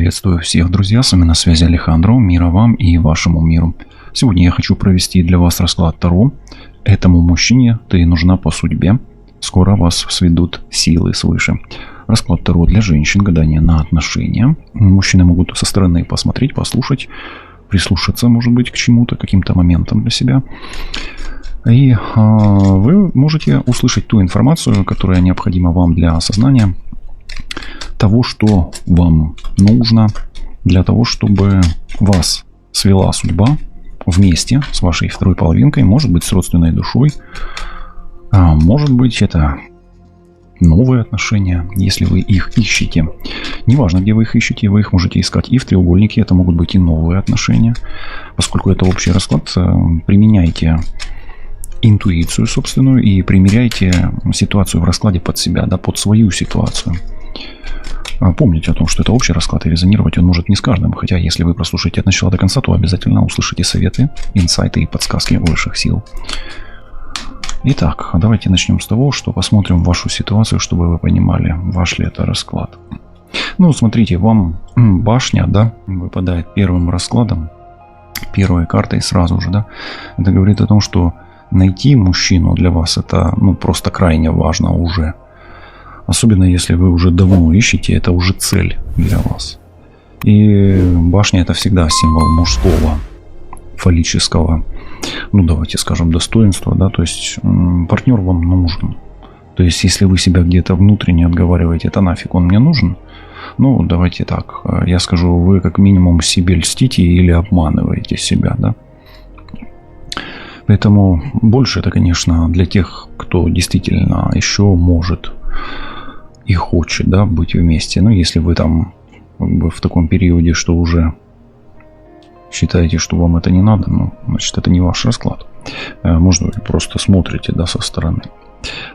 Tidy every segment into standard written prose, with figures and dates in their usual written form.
Приветствую всех, друзья, с вами на связи Алехандро, мира вам и вашему миру. Сегодня я хочу провести для вас расклад Таро. Этому мужчине ты нужна по судьбе, скоро вас сведут силы свыше. Расклад Таро для женщин, гадание на отношения. Мужчины могут со стороны посмотреть, послушать, прислушаться, может быть, к чему-то, каким-то моментам для себя. И вы можете услышать ту информацию, которая необходима вам для осознания того, что вам нужно для того, чтобы вас свела судьба вместе с вашей второй половинкой, может быть, с родственной душой, может быть, это новые отношения, если вы их ищете. Неважно, где вы их ищете, вы их можете искать и в треугольнике, это могут быть и новые отношения. Поскольку это общий расклад, применяйте интуицию собственную и примеряйте ситуацию в раскладе под себя, да, под свою ситуацию. Помните о том, что это общий расклад, и резонировать он может не с каждым. Хотя, если вы прослушаете от начала до конца, то обязательно услышите советы, инсайты и подсказки высших сил. Итак, давайте начнем с того, что посмотрим вашу ситуацию, чтобы вы понимали, ваш ли это расклад. Ну, смотрите, вам башня, да, выпадает первым раскладом, первой картой сразу же, да. Это говорит о том, что найти мужчину для вас это, просто крайне важно уже. Особенно если вы уже давно ищете, это уже цель для вас. И башня это всегда символ мужского, фаллического, давайте скажем, достоинства, да, то есть партнер вам нужен. То есть если вы себя где-то внутренне отговариваете, это нафиг он мне нужен, давайте так, я скажу, вы как минимум себе льстите или обманываете себя, да. Поэтому больше это, конечно, для тех, кто действительно еще может и хочет, да, быть вместе. Если вы там в таком периоде, что уже считаете, что вам это не надо, значит, это не ваш расклад. Может, вы просто смотрите, да, со стороны.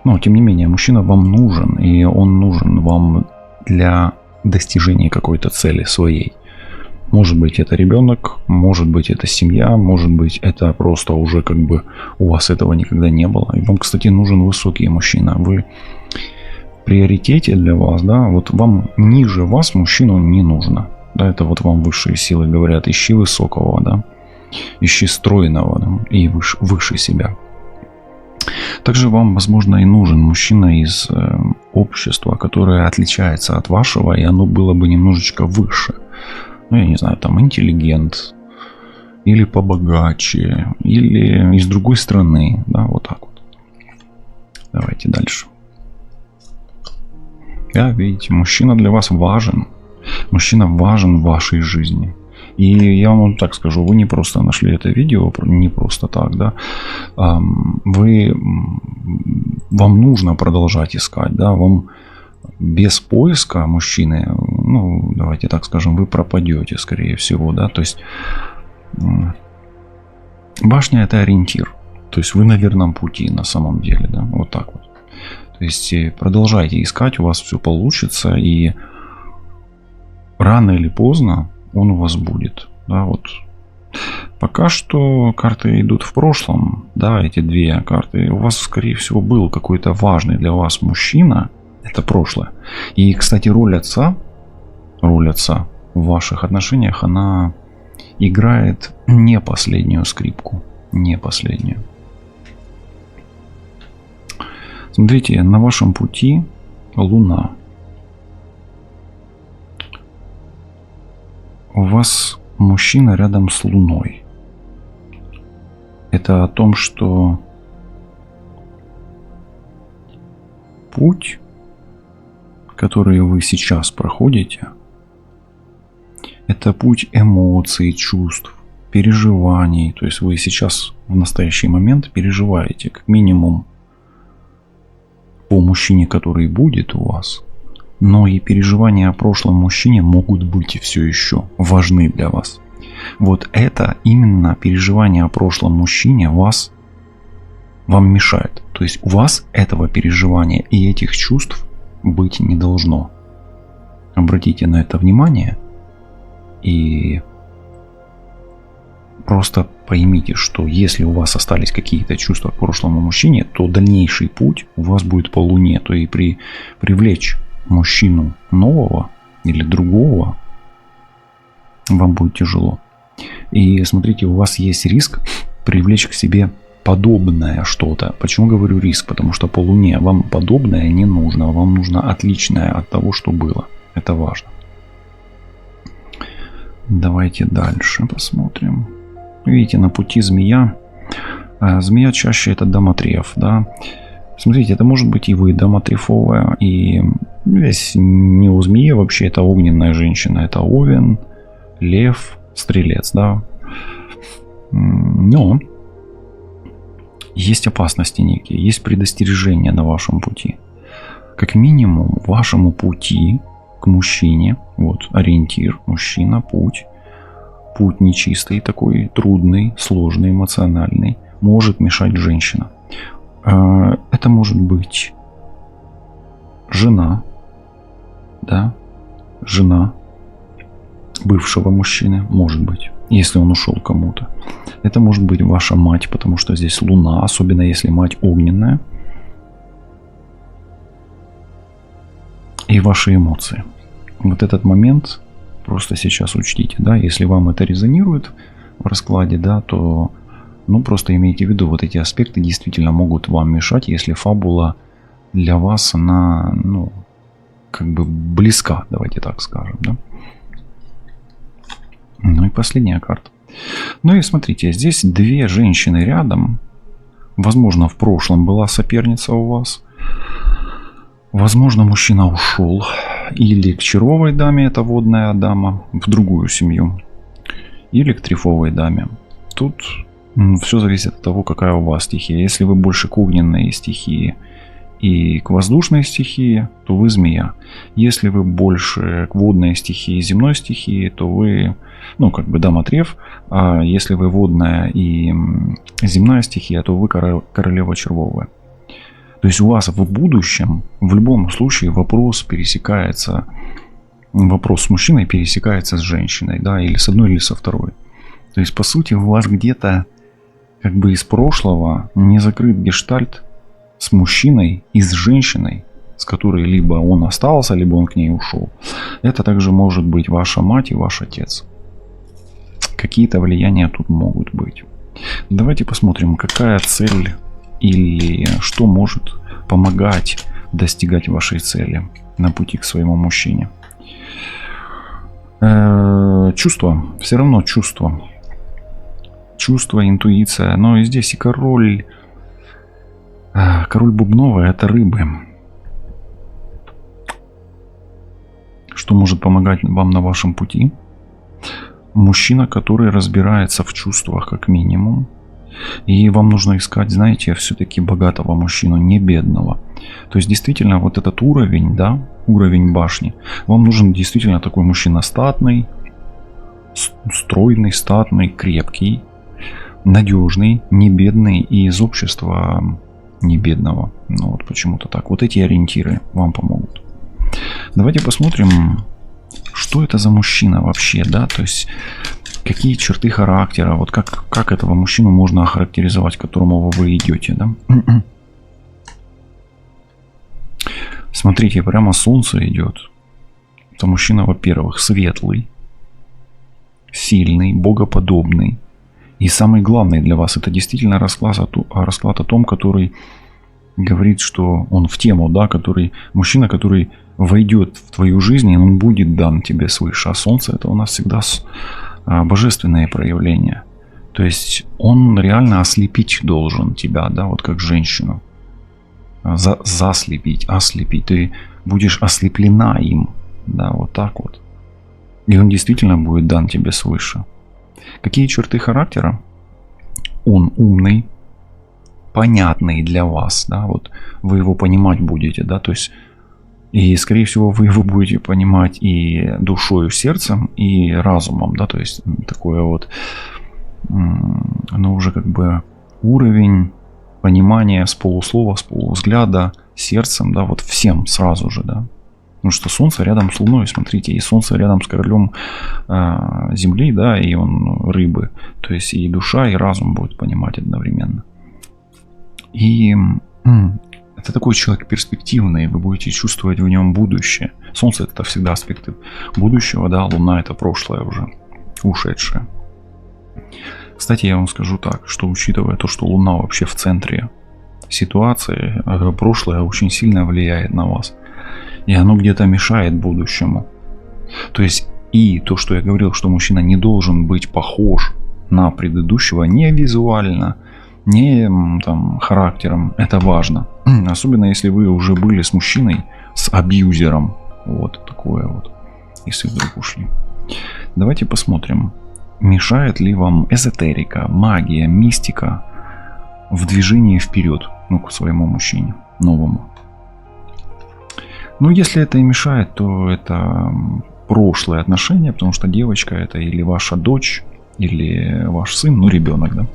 Но, тем не менее, мужчина вам нужен, и он нужен вам для достижения какой-то цели своей. Может быть, это ребенок, может быть, это семья, может быть, это просто уже у вас этого никогда не было. И вам, кстати, нужен высокий мужчина. Вы в приоритете для вас, да, вот вам ниже вас мужчину не нужно. Да, это вот вам высшие силы говорят, ищи высокого, да, ищи стройного, да, и выше себя. Также вам, возможно, и нужен мужчина из общества, которое отличается от вашего, и оно было бы немножечко выше. Я не знаю, там интеллигент, или побогаче, или из другой страны, да, вот так вот. Давайте дальше. Видите, мужчина для вас важен. Мужчина важен в вашей жизни. И я вам так скажу, вы не просто нашли это видео, не просто так, да. Вам нужно продолжать искать, да, вам без поиска мужчины, давайте так скажем, вы пропадете, скорее всего, да, то есть башня это ориентир, то есть вы на верном пути на самом деле, да, вот так вот. То есть продолжайте искать, у вас все получится, и рано или поздно он у вас будет, да, вот. Пока что карты идут в прошлом, да, эти две карты, у вас, скорее всего, был какой-то важный для вас мужчина, это прошлое. И, кстати, роль отца в ваших отношениях, она играет не последнюю скрипку, не последнюю. Смотрите, на вашем пути Луна. У вас мужчина рядом с Луной. Это о том, что путь, который вы сейчас проходите, это путь эмоций, чувств, переживаний. То есть вы сейчас в настоящий момент переживаете как минимум по мужчине, который будет у вас, но и переживания о прошлом мужчине могут быть все еще важны для вас. Вот это именно переживание о прошлом мужчине вам мешает. То есть у вас этого переживания и этих чувств быть не должно. Обратите на это внимание и просто поймите, что если у вас остались какие-то чувства к прошлому мужчине, то дальнейший путь у вас будет по Луне. То и привлечь мужчину нового или другого вам будет тяжело. И смотрите, у вас есть риск привлечь к себе подобное что-то. Почему говорю риск? Потому что по Луне вам подобное не нужно. Вам нужно отличное от того, что было. Это важно. Давайте дальше посмотрим. Видите, на пути змея. Змея чаще это домотреф, да. Смотрите, это может быть и вы, домотрефовая. И здесь не у змеи вообще, это огненная женщина. Это овен, лев, стрелец, да. Но есть опасности некие, есть предостережения на вашем пути. Как минимум, вашему пути к мужчине, вот ориентир, мужчина, путь нечистый, такой трудный, сложный, эмоциональный, может мешать женщина. Это может быть жена, да, жена бывшего мужчины, может быть, если он ушел кому-то. Это может быть ваша мать, потому что здесь Луна, особенно если мать огненная. И ваши эмоции. Вот этот момент просто сейчас учтите, да, если вам это резонирует в раскладе, да, то, ну, просто имейте в виду, вот эти аспекты действительно могут вам мешать, если фабула для вас, она, ну, как бы близка, давайте так скажем, да. Ну и последняя карта. Ну и смотрите, здесь две женщины рядом. Возможно, в прошлом была соперница у вас. Возможно, мужчина ушел. Или к червовой даме, это водная дама, в другую семью. Или к трифовой даме. Тут все зависит от того, какая у вас стихия. Если вы больше к огненной стихии и к воздушной стихии, то вы змея. Если вы больше к водной стихии и земной стихии, то вы, ну, как бы домотреф. А если вы водная и земная стихия, то вы королева червовая. То есть у вас в будущем, в любом случае, вопрос пересекается, вопрос с мужчиной пересекается с женщиной, да, или с одной, или со второй. То есть, по сути, у вас где-то как бы из прошлого не закрыт гештальт с мужчиной и с женщиной, с которой либо он остался, либо он к ней ушел. Это также может быть ваша мать и ваш отец. Какие-то влияния тут могут быть. Давайте посмотрим, какая цель или что может помогать достигать вашей цели на пути к своему мужчине. Чувство, все равно чувство. Чувство, интуиция. Но и здесь и король бубновый, это рыбы. Что может помогать вам на вашем пути? Мужчина, который разбирается в чувствах как минимум. И вам нужно искать, знаете, все-таки богатого мужчину, не бедного. То есть действительно вот этот уровень, да, уровень башни, вам нужен действительно такой мужчина статный, стройный, статный, крепкий, надежный, не бедный и из общества не бедного. Ну вот почему-то так. Вот эти ориентиры вам помогут. Давайте посмотрим, что это за мужчина вообще, да, то есть какие черты характера, вот как этого мужчину можно охарактеризовать, к которому вы идете, да. Смотрите, прямо солнце идет. Это мужчина, во-первых, светлый, сильный, богоподобный. И самый главный для вас, это действительно расклад о том, который говорит, что он в тему, да, мужчина, который войдет в твою жизнь, и он будет дан тебе свыше. А солнце — это у нас всегда божественные проявления. То есть он реально ослепить должен тебя, да, вот как женщину. Заслепить, ослепить. Ты будешь ослеплена им, да, вот так вот. И он действительно будет дан тебе свыше. Какие черты характера? Он умный, понятный для вас, да, вот вы его понимать будете, да, то есть и, скорее всего, вы его будете понимать и душой, и сердцем, и разумом, да, то есть такое вот, ну, уже как бы уровень понимания с полуслова, с полувзгляда, сердцем, да, вот всем сразу же, да. Потому что Солнце рядом с Луной, смотрите, и Солнце рядом с королем Земли, да, и он рыбы. То есть и душа, и разум будет понимать одновременно. И это такой человек перспективный, вы будете чувствовать в нем будущее. Солнце — это всегда аспекты будущего, да, Луна — это прошлое уже. в ушедшее. Кстати, я вам скажу так, что учитывая то, что Луна вообще в центре ситуации, прошлое очень сильно влияет на вас. И оно где-то мешает будущему. То есть и то, что я говорил, что мужчина не должен быть похож на предыдущего не визуально, не там характером, это важно. Особенно если вы уже были с мужчиной, с абьюзером. Вот такое вот, если вдруг ушли. Давайте посмотрим, мешает ли вам эзотерика, магия, мистика в движении вперед, ну, к своему мужчине, новому. Ну, если это и мешает, то это прошлые отношения, потому что девочка это или ваша дочь, или ваш сын, ну, ребенок, да.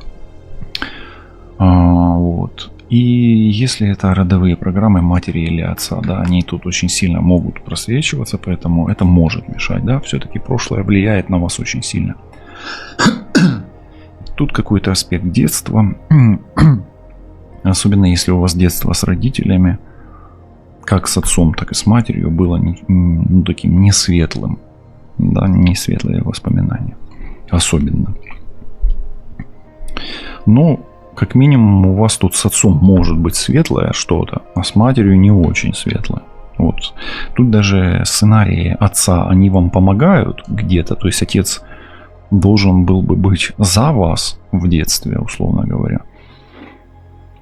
Вот. И если это родовые программы матери или отца, да, они тут очень сильно могут просвечиваться, поэтому это может мешать, да, все-таки прошлое влияет на вас очень сильно. Тут какой-то аспект детства, особенно если у вас детство с родителями, как с отцом, так и с матерью, было ну, таким несветлым, да, несветлые воспоминания, особенно. Ну, как минимум у вас тут с отцом может быть светлое что-то, а с матерью не очень светлое. Вот. Тут даже сценарии отца, они вам помогают где-то, то есть отец должен был бы быть за вас в детстве, условно говоря.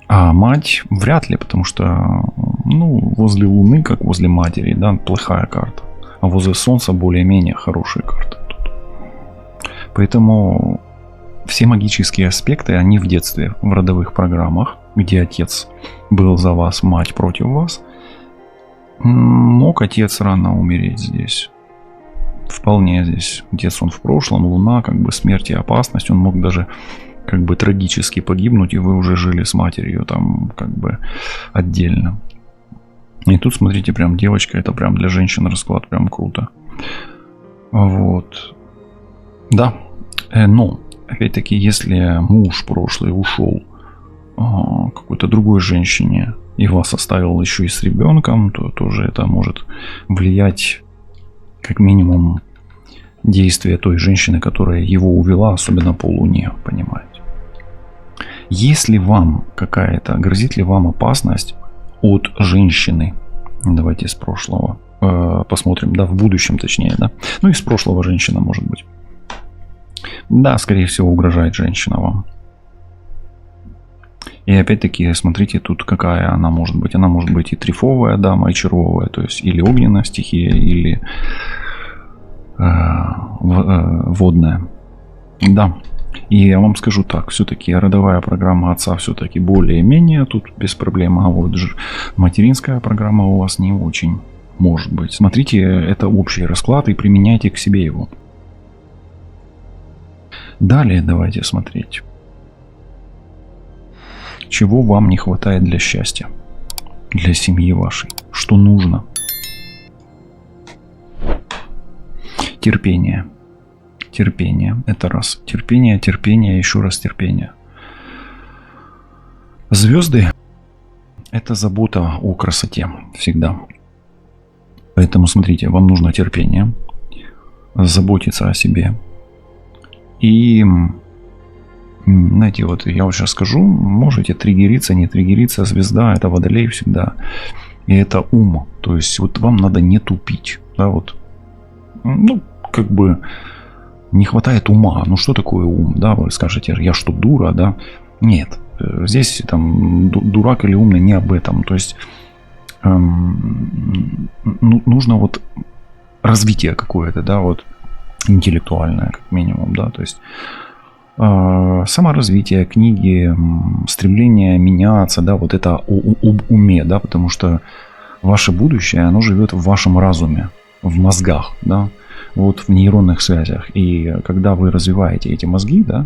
А мать вряд ли, потому что, ну, возле Луны, как возле матери, да, плохая карта. А возле Солнца более-менее хорошие карты. Поэтому все магические аспекты, они в детстве, в родовых программах, где отец был за вас, мать против вас. Мог отец рано умереть здесь. Вполне здесь. Отец он в прошлом, Луна, как бы смерть и опасность. Он мог даже как бы трагически погибнуть, и вы уже жили с матерью там как бы отдельно. И тут, смотрите, прям девочка, это прям для женщин расклад, прям круто. Вот. Да. Но, опять-таки, если муж прошлый ушел какой-то другой женщине и вас оставил еще и с ребенком, то тоже это может влиять как минимум действие той женщины, которая его увела, особенно по Луне, понимаете. Если вам какая-то, грозит ли вам опасность от женщины, давайте с прошлого посмотрим, да, в будущем точнее, да, ну и с прошлого женщина может быть. Да, скорее всего, угрожает женщина вам. И опять-таки, смотрите, тут какая она может быть. Она может быть и трифовая дама, и червовая, то есть или огненная стихия, или водная. Да. И я вам скажу так, все-таки родовая программа отца все-таки более-менее тут без проблем, а вот материнская программа у вас не очень может быть. Смотрите, это общий расклад и применяйте к себе его. Далее давайте смотреть. Чего вам не хватает для счастья, для семьи вашей, что нужно? Терпение. Терпение. Это раз. Терпение, терпение, еще раз терпение. Звезды – это забота о красоте всегда. Поэтому смотрите, вам нужно терпение, заботиться о себе. И, знаете, вот я вот сейчас скажу, можете триггериться, не триггериться, звезда – это водолей всегда. И это ум. То есть вот вам надо не тупить. Да, вот. Ну, как бы не хватает ума. Ну, что такое ум? Да, вы скажете, я что, дура, да? Нет. Здесь там дурак или умный не об этом. То есть нужно вот развитие какое-то, да, вот интеллектуальное, как минимум, да, то есть саморазвитие, книги, стремление меняться, да, вот это об уме, да, потому что ваше будущее, оно живет в вашем разуме, в мозгах, да, вот в нейронных связях. И когда вы развиваете эти мозги, да,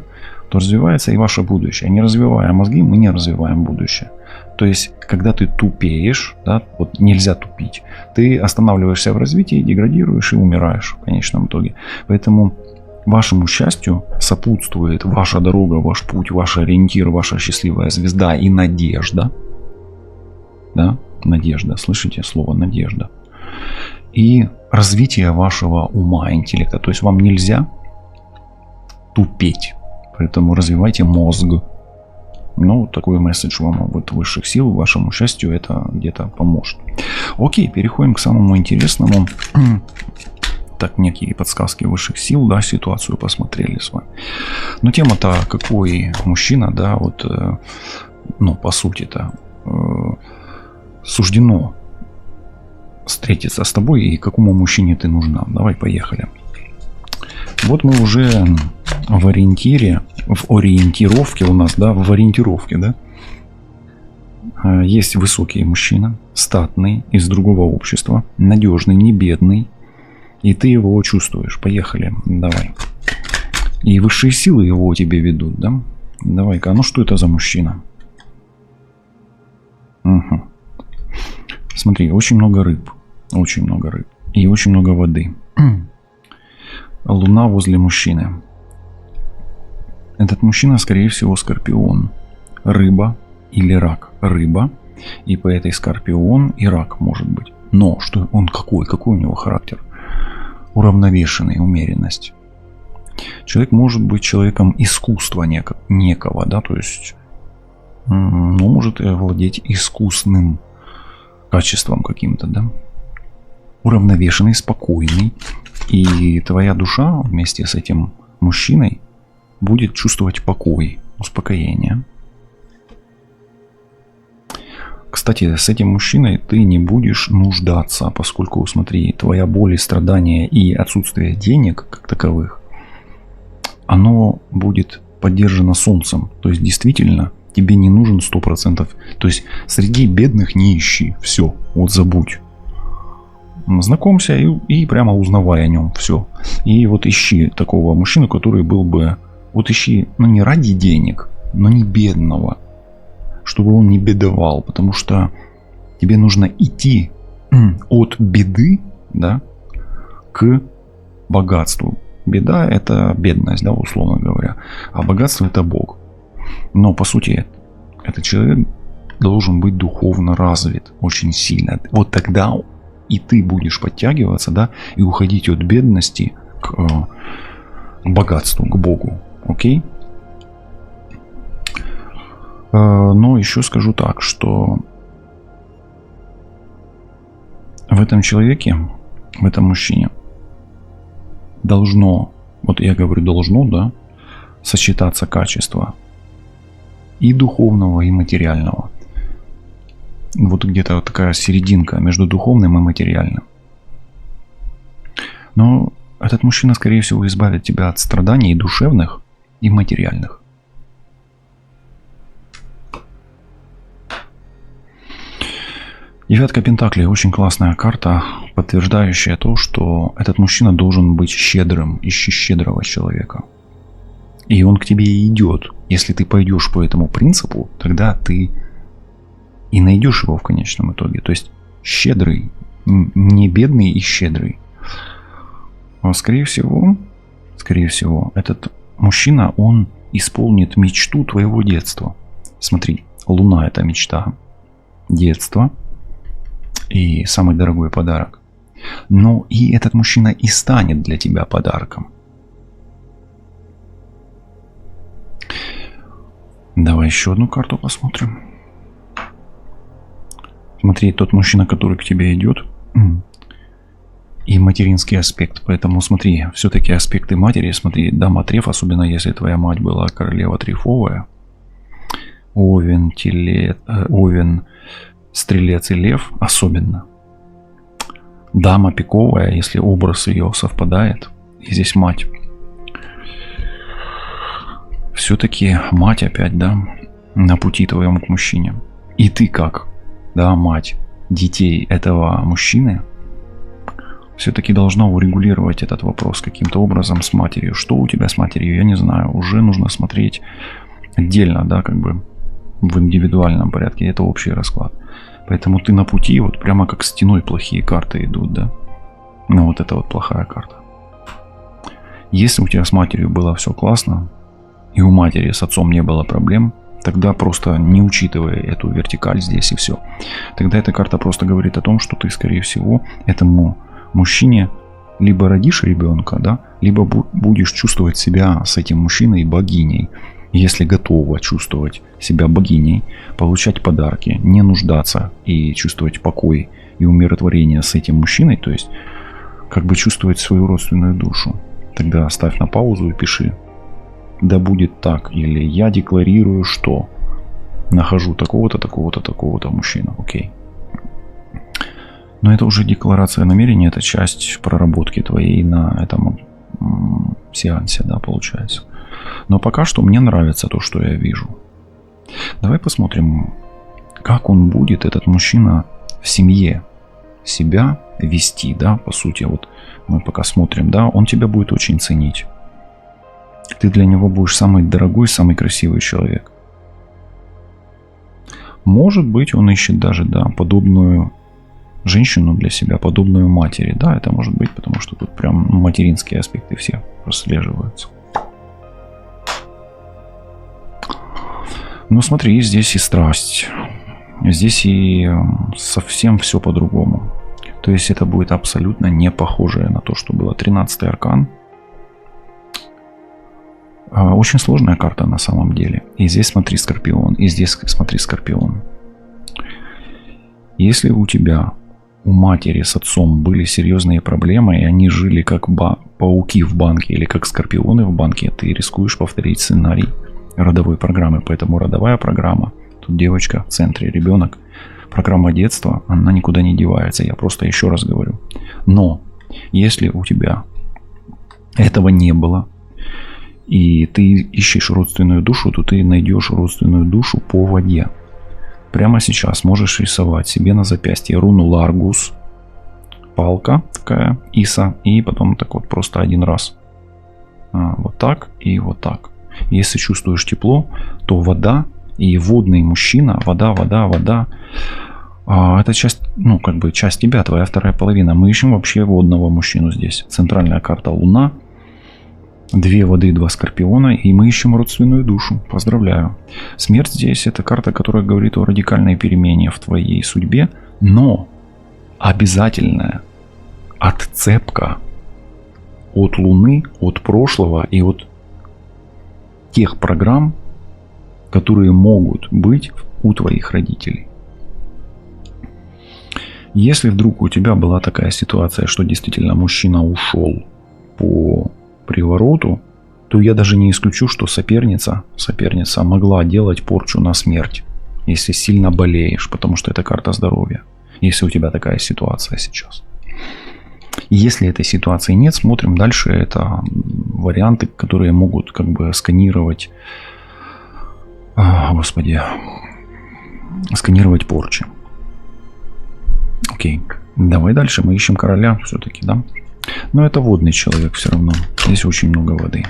то развивается и ваше будущее. Не развивая мозги, мы не развиваем будущее. То есть, когда ты тупеешь, да, вот нельзя тупить, ты останавливаешься в развитии, деградируешь и умираешь в конечном итоге. Поэтому вашему счастью сопутствует ваша дорога, ваш путь, ваш ориентир, ваша счастливая звезда и надежда. Да, надежда, слышите слово надежда. И развитие вашего ума, интеллекта. То есть вам нельзя тупеть. Поэтому развивайте мозг. Ну, такой месседж вам от высших сил, вашему счастью, это где-то поможет. Окей, переходим к самому интересному. Так, некие подсказки высших сил, да, ситуацию посмотрели с вами. Но тема-то, какой мужчина, да, вот, ну, по сути-то, суждено встретиться с тобой и какому мужчине ты нужна. Давай, поехали. Вот мы уже в ориентире, в ориентировке у нас, да, в ориентировке, да. Есть высокий мужчина, статный, из другого общества, надежный, не бедный. И ты его чувствуешь. Поехали, давай. И высшие силы его тебе ведут, да? Давай-ка, а ну что это за мужчина? Угу. Смотри, очень много рыб. Очень много рыб. И очень много воды. Луна возле мужчины. Этот мужчина, скорее всего, скорпион. Рыба или рак. Рыба. И по этой скорпион и рак может быть. Но что он какой? Какой у него характер? Уравновешенный, умеренность. Человек может быть человеком искусства некого, да, то есть, ну, может владеть искусным качеством каким-то, да. Уравновешенный, спокойный. И твоя душа вместе с этим мужчиной будет чувствовать покой, успокоение. Кстати, с этим мужчиной ты не будешь нуждаться, поскольку, смотри, твоя боль и страдания и отсутствие денег как таковых, оно будет поддержано солнцем. То есть, действительно, тебе не нужен 100%. То есть, среди бедных не ищи. Все, вот забудь. Знакомься и прямо узнавай о нем. Все. И вот ищи такого мужчину, который был бы... Вот ищи, ну, не ради денег, но не бедного. Чтобы он не бедовал, потому что тебе нужно идти от беды, да, к богатству. Беда – это бедность, да, условно говоря, а богатство – это Бог. Но по сути этот человек должен быть духовно развит очень сильно. Вот тогда и ты будешь подтягиваться, да, и уходить от бедности к богатству, к Богу. Окей? Но еще скажу так, что в этом человеке, в этом мужчине должно, вот я говорю должно, да, сочетаться качество и духовного, и материального. Вот где-то вот такая серединка между духовным и материальным. Но этот мужчина, скорее всего, избавит тебя от страданий и душевных, и материальных. Девятка Пентаклей, очень классная карта, подтверждающая то, что этот мужчина должен быть щедрым, ищи щедрого человека. И он к тебе и идет. Если ты пойдешь по этому принципу, тогда ты и найдешь его в конечном итоге. То есть щедрый, не бедный и щедрый. Скорее всего, этот мужчина, он исполнит мечту твоего детства. Смотри, Луна – это мечта детства. И самый дорогой подарок. Но и этот мужчина и станет для тебя подарком. Давай еще одну карту посмотрим. Смотри, тот мужчина, который к тебе идет, и материнский аспект. Поэтому смотри, все-таки аспекты матери. Смотри, дама треф, особенно если твоя мать была королева трефовая. Овен, Стрелец и Лев особенно. Дама пиковая, если образ ее совпадает. И здесь мать. Все-таки мать опять, да, на пути твоем к мужчине. И ты как, да, мать детей этого мужчины, все-таки должна урегулировать этот вопрос каким-то образом с матерью. Что у тебя с матерью, я не знаю. Уже нужно смотреть отдельно, да, как бы в индивидуальном порядке. Это общий расклад. Поэтому ты на пути, вот прямо как стеной плохие карты идут, да. Ну вот это вот плохая карта. Если у тебя с матерью было все классно, и у матери с отцом не было проблем, тогда просто не учитывая эту вертикаль здесь и все. Тогда эта карта просто говорит о том, что ты, скорее всего, этому мужчине либо родишь ребенка, да, либо будешь чувствовать себя с этим мужчиной богиней. Если готова чувствовать себя богиней, получать подарки, не нуждаться и чувствовать покой и умиротворение с этим мужчиной, то есть как бы чувствовать свою родственную душу, тогда ставь на паузу и пиши: да будет так, или я декларирую, что нахожу такого-то, такого-то, такого-то мужчину. Окей. Но это уже декларация намерения, это часть проработки твоей на этом сеансе, да, получается. Но пока что мне нравится то, что я вижу. Давай посмотрим, как он будет, этот мужчина, в семье себя вести, да, по сути. Вот мы пока смотрим, да, он тебя будет очень ценить. Ты для него будешь самый дорогой, самый красивый человек. Может быть, он ищет даже, да, подобную женщину для себя, подобную матери. Да, это может быть, потому что тут прям материнские аспекты все прослеживаются. Но смотри, здесь и страсть. Здесь и совсем все по-другому. То есть это будет абсолютно не похожее на то, что было. 13-й аркан. Очень сложная карта на самом деле. И здесь смотри, Скорпион. И здесь смотри, Скорпион. Если у тебя, у матери с отцом были серьезные проблемы, и они жили как пауки в банке или как скорпионы в банке, ты рискуешь повторить сценарий родовой программы. Поэтому родовая программа, тут девочка в центре, ребенок, программа детства, она никуда не девается. Я просто еще раз говорю. Но если у тебя этого не было, и ты ищешь родственную душу, то ты найдешь родственную душу по воде. Прямо сейчас можешь рисовать себе на запястье руну Ларгус, палка такая, Иса, и потом так вот просто один раз. Вот так и вот так. Если чувствуешь тепло, то вода и водный мужчина, вода, это часть, ну как бы часть тебя, твоя вторая половина. Мы ищем вообще водного мужчину здесь. Центральная карта Луна. 2 воды, 2 скорпиона, и мы ищем родственную душу. Поздравляю. Смерть здесь — это карта, которая говорит о радикальной перемене в твоей судьбе, но обязательная отцепка от Луны, от прошлого и от тех программ, которые могут быть у твоих родителей. Если вдруг у тебя была такая ситуация, что действительно мужчина ушел по привороту, то я даже не исключу, что соперница могла делать порчу на смерть, если сильно болеешь, потому что это карта здоровья, если у тебя такая ситуация сейчас. Если этой ситуации нет, смотрим дальше. Это варианты, которые могут как бы сканировать, сканировать порчи. Окей, давай дальше, мы ищем короля все-таки, да? Но это водный человек все равно. Здесь очень много воды.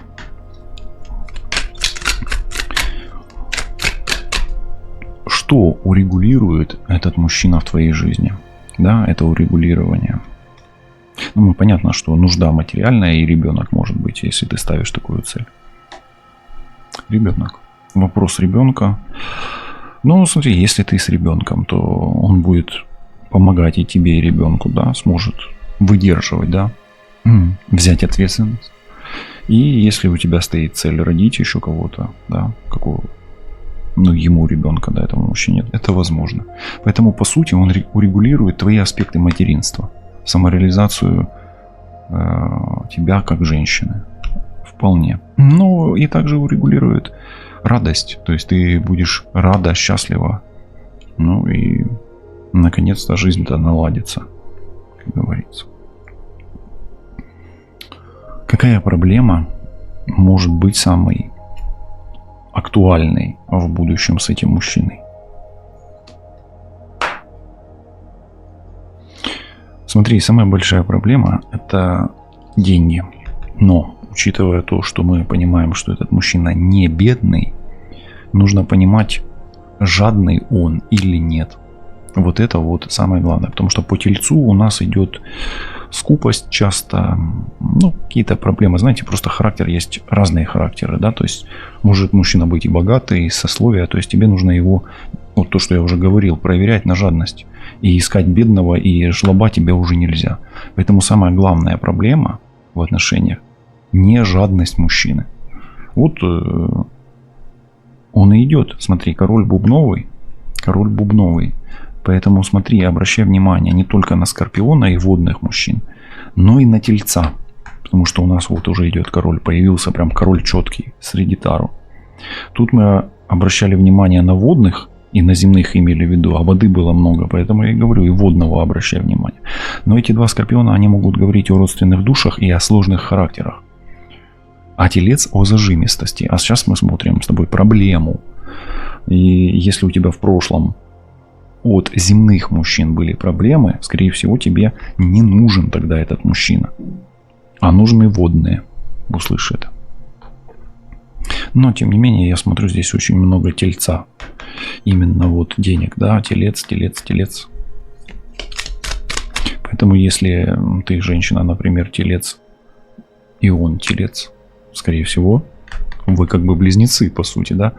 Что урегулирует этот мужчина в твоей жизни? Да, это урегулирование. Ну, понятно, что нужда материальная и ребенок может быть, если ты ставишь такую цель. Ребенок. Вопрос ребенка. Ну, смотри, если ты с ребенком, то он будет помогать и тебе, и ребенку, да, сможет выдерживать, да, взять ответственность. И если у тебя стоит цель родить еще кого-то, да, какого, ну, ему ребенка, да, этому мужчине, это возможно. Поэтому, по сути, он урегулирует твои аспекты материнства, самореализацию тебя как женщины. Вполне. Ну, и также урегулирует радость. То есть ты будешь рада, счастлива. Ну, и наконец-то жизнь-то наладится, как говорится. Какая проблема может быть самой актуальной в будущем с этим мужчиной? Смотри, самая большая проблема – это деньги. Но, учитывая то, что мы понимаем, что этот мужчина не бедный, нужно понимать, жадный он или нет. Вот это вот самое главное. Потому что по тельцу у нас идет скупость часто, ну, какие-то проблемы. Знаете, просто характер, есть разные характеры, да, то есть может мужчина быть и богатый, и сословия, то есть тебе нужно его, вот то, что я уже говорил, проверять на жадность. И искать бедного и жлоба тебе уже нельзя. Поэтому самая главная проблема в отношениях — не жадность мужчины. Вот он и идет, смотри, король бубновый. Поэтому смотри, обращай внимание не только на скорпиона и водных мужчин, но и на тельца. Потому что у нас вот уже идет король, появился прям король четкий среди Таро. Тут мы обращали внимание на водных и на земных имели в виду, а воды было много, поэтому я и говорю, и водного обращай внимание. Но эти два скорпиона, они могут говорить о родственных душах и о сложных характерах. А телец о зажимистости. А сейчас мы смотрим с тобой проблему. И если у тебя в прошлом от земных мужчин были проблемы, скорее всего, тебе не нужен тогда этот мужчина. А нужны водные. Услышь это. Но, тем не менее, я смотрю, здесь очень много тельца. Именно вот денег, да, телец. Поэтому, если ты женщина, например, телец, и он телец, скорее всего, вы как бы близнецы, по сути, да,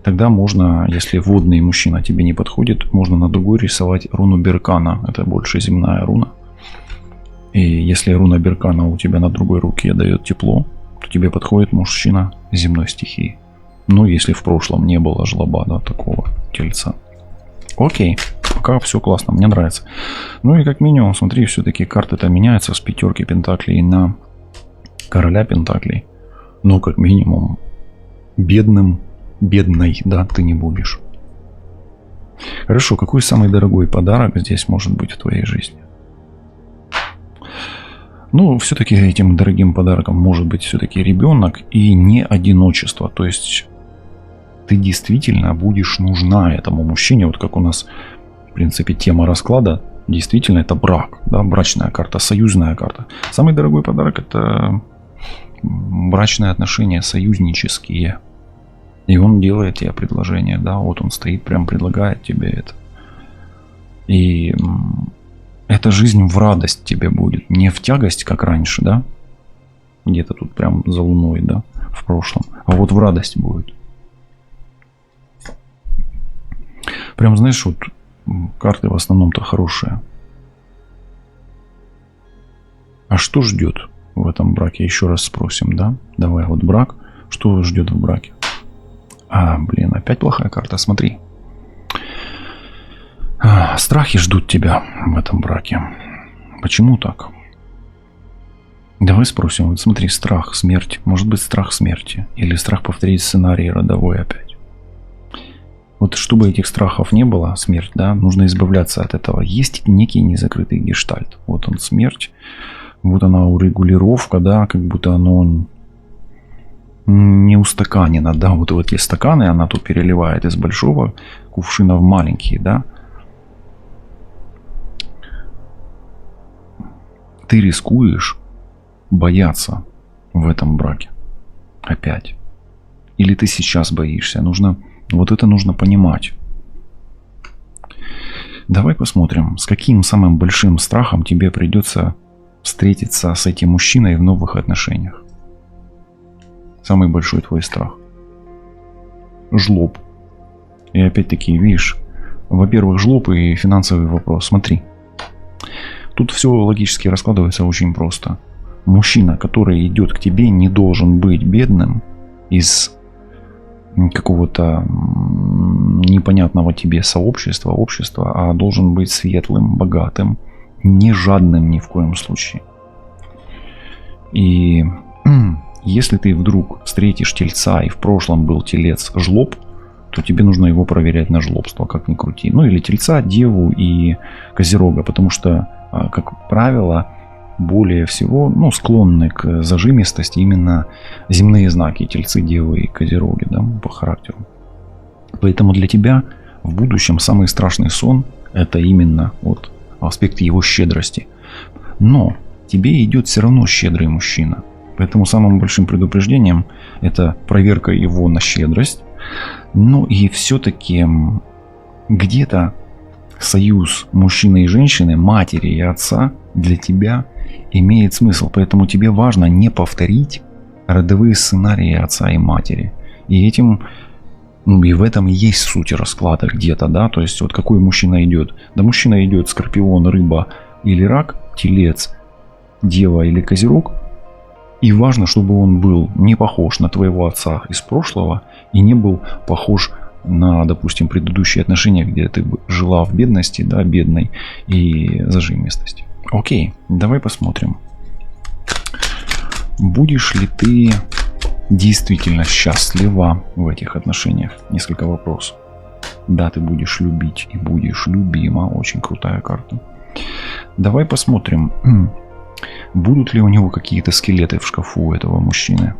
тогда можно, если водный мужчина тебе не подходит, можно на другой рисовать руну Беркана. Это больше земная руна. И если руна Беркана у тебя на другой руке дает тепло, то тебе подходит мужчина земной стихии. Ну, если в прошлом не было жлоба, да, такого тельца. Окей, пока все классно, мне нравится. Ну и как минимум, смотри, все-таки карты-то меняются с пятерки пентаклей на короля пентаклей. Но как минимум бедной, да, ты не будешь. Хорошо, какой самый дорогой подарок здесь может быть в твоей жизни? Ну, все-таки этим дорогим подарком может быть все-таки ребенок и не одиночество. То есть ты действительно будешь нужна этому мужчине. Вот как у нас, в принципе, тема расклада. Действительно, это брак, да, брачная карта, союзная карта. Самый дорогой подарок — это брачные отношения союзнические. И он делает тебе предложение, да, вот он стоит, прям предлагает тебе это. И эта жизнь в радость тебе будет, не в тягость, как раньше, да, где-то тут прям за луной, да, в прошлом, а вот в радость будет. Прям, знаешь, вот карты в основном-то хорошие. А что ждет в этом браке? Еще раз спросим, да? Давай, вот брак. Что ждет в браке? Опять плохая карта, смотри. Страхи ждут тебя в этом браке. Почему так? Давай спросим. Вот смотри, страх, смерть. Может быть, страх смерти. Или страх повторить сценарий родовой опять. Вот чтобы этих страхов не было, смерть, да, нужно избавляться от этого. Есть некий незакрытый гештальт. Вот он, смерть. Вот она урегулировка, да, как будто оно не устаканено, да. Вот эти стаканы она тут переливает из большого кувшина в маленькие, да. Ты рискуешь бояться в этом браке опять. Или ты сейчас боишься? Вот это нужно понимать. Давай посмотрим, с каким самым большим страхом тебе придется встретиться с этим мужчиной в новых отношениях. Самый большой твой страх. Жлоб. И опять-таки, видишь, во-первых, жлоб и финансовый вопрос. Смотри. Тут все логически раскладывается очень просто. Мужчина, который идет к тебе, не должен быть бедным из какого-то непонятного тебе общества, а должен быть светлым, богатым, не жадным ни в коем случае. И если ты вдруг встретишь тельца, и в прошлом был телец жлоб, то тебе нужно его проверять на жлобство, как ни крути. Ну или тельца, деву и козерога, потому что, как правило, более всего склонны к зажимистости именно земные знаки, тельцы, девы и козероги, да, по характеру. Поэтому для тебя в будущем самый страшный сон — это именно вот аспект его щедрости. Но тебе идет все равно щедрый мужчина. Поэтому самым большим предупреждением это проверка его на щедрость. Ну и все-таки где-то союз мужчины и женщины, матери и отца для тебя имеет смысл. Поэтому тебе важно не повторить родовые сценарии отца и матери. И этим, и в этом и есть суть расклада где-то, да. То есть вот какой мужчина идет? Да мужчина идет скорпион, рыба или рак, телец, дева или козерог. И важно, чтобы он был не похож на твоего отца из прошлого и не был похож на, допустим, предыдущие отношения, где ты жила в бедности, да, бедной и зажимистости. Окей, давай посмотрим. Будешь ли ты действительно счастлива в этих отношениях? Несколько вопросов. Да, ты будешь любить и будешь любима. Очень крутая карта. Давай посмотрим. Будут ли у него какие-то скелеты в шкафу у этого мужчины?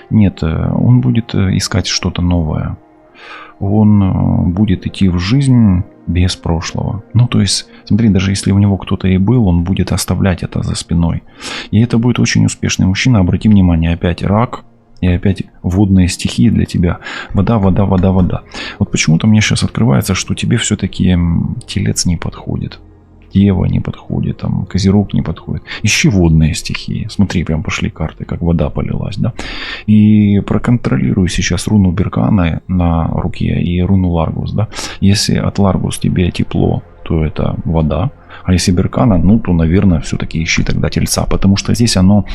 Нет, он будет искать что-то новое. Он будет идти в жизнь без прошлого. Ну, то есть, смотри, даже если у него кто-то и был, он будет оставлять это за спиной. И это будет очень успешный мужчина. Обрати внимание, опять рак и опять водные стихии для тебя. Вода, вода, вода, вода. Вот почему-то мне сейчас открывается, что тебе все-таки телец не подходит. Дева не подходит, там, козерог не подходит. Ищи водные стихии. Смотри, прям пошли карты, как вода полилась, да. И проконтролируй сейчас руну Беркана на руке и руну Ларгус, да. Если от Ларгус тебе тепло, то это вода. А если Беркана, ну, то, наверное, все-таки ищи тогда тельца. Потому что здесь оно,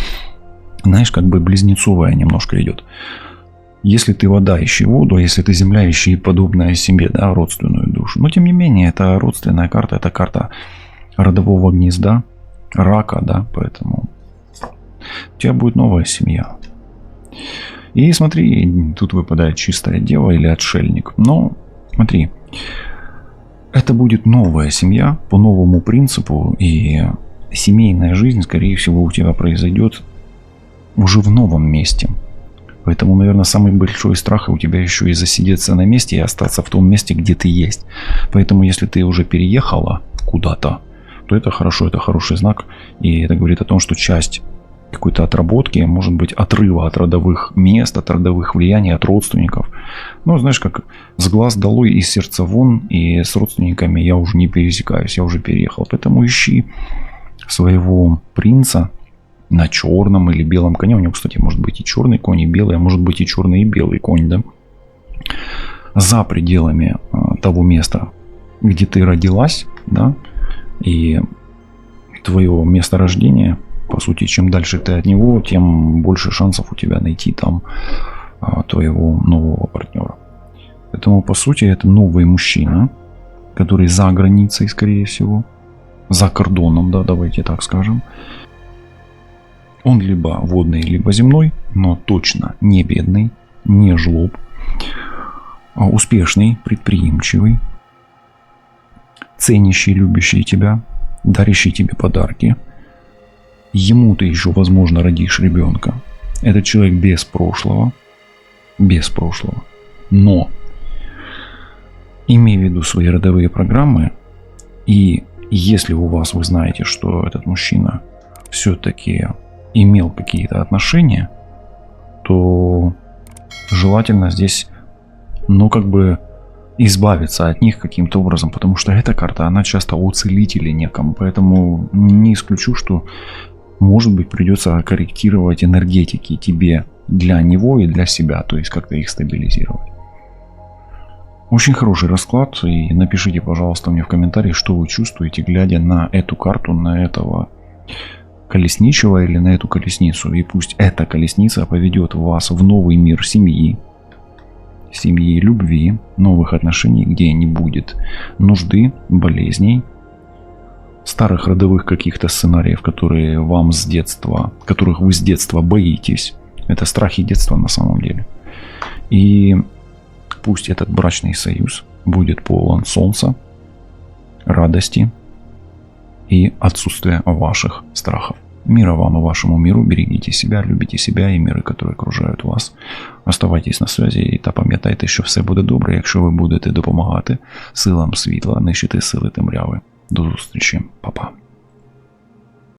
знаешь, как бы близнецовое немножко идет. Если ты вода, ищи воду, а если ты земля, ищи подобное себе, да, родственную душу. Но, тем не менее, это родственная карта, это карта родового гнезда, рака, да, поэтому у тебя будет новая семья. И смотри, тут выпадает чистая дева или отшельник. Но смотри, это будет новая семья по новому принципу, и семейная жизнь, скорее всего, у тебя произойдет уже в новом месте. Поэтому, наверное, самый большой страх у тебя еще и засидеться на месте и остаться в том месте, где ты есть. Поэтому, если ты уже переехала куда-то, то это хорошо, это хороший знак. И это говорит о том, что часть какой-то отработки, может быть, отрыва от родовых мест, от родовых влияний, от родственников. Ну, знаешь, как с глаз долой и с сердца вон, и с родственниками я уже не пересекаюсь, я уже переехал. Поэтому ищи своего принца на черном или белом коне. У него, кстати, может быть и черный конь, и белый, а может быть и черный и белый конь, да? За пределами того места, где ты родилась, да? И твое место рождения, по сути, чем дальше ты от него, тем больше шансов у тебя найти там твоего нового партнера. Поэтому, по сути, это новый мужчина, который за границей, скорее всего, за кордоном, да, давайте так скажем. Он либо водный, либо земной, но точно не бедный, не жлоб, а успешный, предприимчивый, ценящий, любящий тебя, дарящий тебе подарки. Ему ты еще, возможно, родишь ребенка. Этот человек без прошлого. Без прошлого. Но имей в виду свои родовые программы. И если у вас, вы знаете, что этот мужчина все-таки имел какие-то отношения, то желательно здесь, ну, как бы избавиться от них каким-то образом, потому что эта карта, она часто о целителе неком, поэтому не исключу, что, может быть, придется корректировать энергетики тебе для него и для себя, то есть как-то их стабилизировать. Очень хороший расклад, и напишите, пожалуйста, мне в комментариях, что вы чувствуете, глядя на эту карту, на этого колесничего или на эту колесницу, и пусть эта колесница поведет вас в новый мир семьи, любви, новых отношений, где не будет нужды, болезней, старых родовых каких-то сценариев, которые вам с детства, которых вы с детства боитесь. Это страхи детства на самом деле. И пусть этот брачный союз будет полон солнца, радости и отсутствия ваших страхов. Мира вам и вашему миру. Берегите себя, любите себя і міри, які окружають вас. Оставайтесь на зв'язі та пам'ятайте, що все буде добре, якщо ви будете допомагати силам світла, нищити сили темряви. До зустрічі. Па-па.